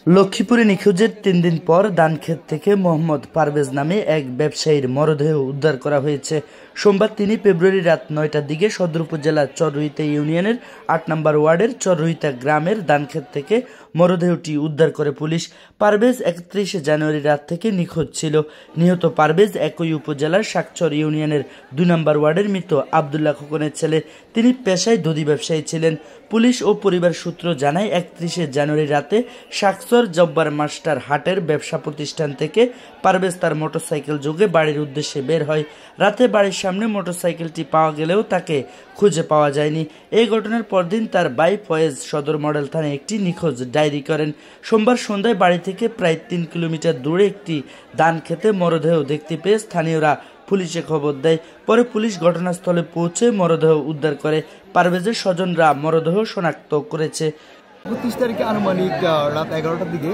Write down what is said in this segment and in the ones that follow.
লক্ষ্মীপুরে নিখোঁজের ৩ দিন পর ধানক্ষেত থেকে মোহাম্মদ পারভেজ নামে এক ব্যবসায়ীর মরদেহ উদ্ধার করা হয়েছে। সোমবার ৩ ফেব্রুয়ারি রাত ৯টার দিকে সদর উপজেলার চররুইতা ইউনিয়নের ৮ নম্বর ওয়ার্ডের চররুইতা গ্রামের ধানক্ষেত থেকে মরদেহটি উদ্ধার করে পুলিশ। পারভেজ ৩১ জানুয়ারি রাত থেকে নিখোঁজ ছিল। নিহত পারভেজ একই উপজেলার শাকচর ইউনিয়নের ২ নম্বর ওয়ার্ডের মৃত আবদুল্লাহ খোকনের ছেলে। তিনি পেশায় দধি ব্যবসায়ী ছিলেন। পুলিশ ও পরিবার সূত্র জানায় ৩১ জানুয়ারি রাতে শাকচর জব্বার মাস্টার হাটের ব্যবসা প্রতিষ্ঠান থেকে পারভেজ তার মোটরসাইকেল যোগে বাড়ির উদ্দেশ্যে বের হয়। রাতে বাড়ির সামনে মোটরসাইকেলটি পাওয়া গেলেও তাকে খুঁজে পাওয়া যায়নি। এই ঘটনার পরদিন তার ভাই ফয়েজ সদর মডেল থানায় একটি নিখোঁজ ডায়েরি করেন। সোমবার সন্ধ্যায় বাড়ি থেকে প্রায় ৩ কিলোমিটার দূরে একটি ধান খেতে মরদেহ দেখতে পেয়ে স্থানীয়রা পুলিশে খবর দেয়। পরে পুলিশ ঘটনাস্থলে পৌঁছে মরদেহ উদ্ধার করে। পারভেজের স্বজনরা মরদেহ শনাক্ত করেছে। ৩৫ তারিখে আনুমানিক রাত ১১টার দিকে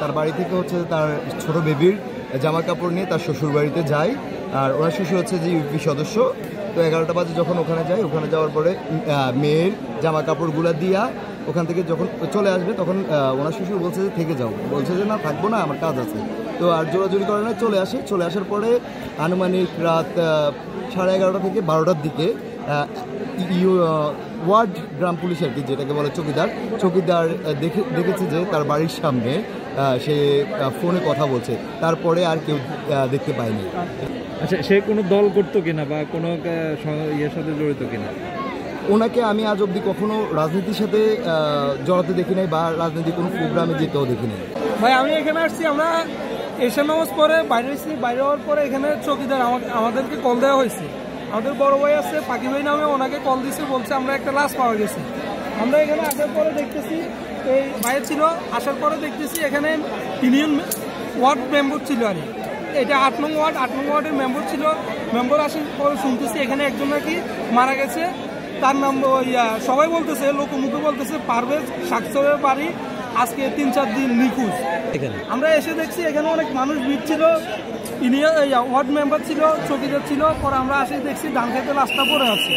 তার বাড়ি থেকে হচ্ছে তার ছোট বেবির জামা কাপড় নিয়ে তার শ্বশুর বাড়িতে যায়। আর ওনার শ্বশুর হচ্ছে যে ইউপি সদস্য। তো ১১টা বাজে যখন ওখানে যায়, ওখানে যাওয়ার পরে মেয়ের জামা কাপড়গুলো দিয়া ওখান থেকে যখন চলে আসবে তখন ওনার শ্বশুর বলছে যে থেকে যাও, বলছে যে না থাকবো না, আমার কাজ আছে। তো আর জোরাজুরি করে না, চলে আসে। চলে আসার পরে আনুমানিক রাত 11:30 থেকে 12টার দিকে ওয়ার্ড গ্রাম পুলিশ আর কি, যেটাকে বলে চৌকিদার দেখেছে যে তার বাড়ির সামনে সে ফোনে কথা বলছে। তারপরে আর কেউ দেখতে পায়নি। আচ্ছা, সে কোনো দল করতো কিনা বা কোনো ইয়ের সাথে জড়িত কিনা? ওনাকে আমি আজ অবধি কখনো রাজনীতির সাথে জড়াতে দেখি নাই বা রাজনীতির কোনো প্রোগ্রামে যেতেও দেখি নাই। ভাই আমি এখানে আসছি, আমরা এশা নামাজ পরে বাইরে এসেছি। বাইরে হওয়ার পরে এখানে চৌকিদার আমাদেরকে কল দেওয়া হয়েছে। আমাদের বড় ভাই আছে পাখি ভাই নামে, ওনাকে কল দিয়েছে, বলছে আমরা একটা লাশ পাওয়া গেছে। আমরা এখানে আসার পরে দেখতেছি এই ভাই ছিল, আসার পরে দেখতেছি এখানে ইউনিয়ন ওয়ার্ড মেম্বার ছিল। আর এটা ৮ নং ওয়ার্ডের মেম্বার ছিল। মেম্বার আসার পরে শুনতেছি এখানে একজন নাকি মারা গেছে। তার নাম সবাই বলতেছে, লোকমুখে বলতেছে পারভেজ, শাকচরের বাড়ি, আজকে ৩-৪ দিন নিখোঁজ। আমরা এসে দেখছি এখানে অনেক মানুষ ভিড় ছিল, ওয়ার্ড মেম্বার ছিল, চৌকিদার ছিল। পরে আমরা আসি দেখছি ধান খেতে লাশটা পড়ে আছে।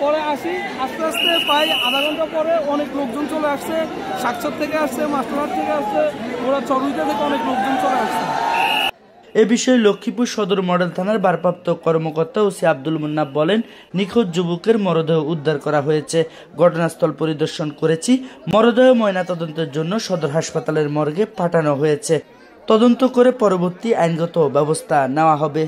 পরে আসি আস্তে আস্তে প্রায় আধা ঘন্টা পরে অনেক লোকজন চলে আসছে। শাকচর থেকে আসছে, মাস্টারহাট থেকে আসছে, ওরা চরুইতা থেকে অনেক লোকজন চলে আসছে। এ বিষয়ে লক্ষ্মীপুর সদর মডেল থানার ভারপ্রাপ্ত কর্মকর্তা ওসি আব্দুল মুন্নাফ বলেন, নিখোঁজ যুবকের মরদেহ উদ্ধার করা হয়েছে। ঘটনাস্থল পরিদর্শন করেছি। মরদেহ ময়নাতদন্তের জন্য সদর হাসপাতালের মর্গে পাঠানো হয়েছে। তদন্ত করে পরবর্তী আইনগত ব্যবস্থা নেওয়া হবে।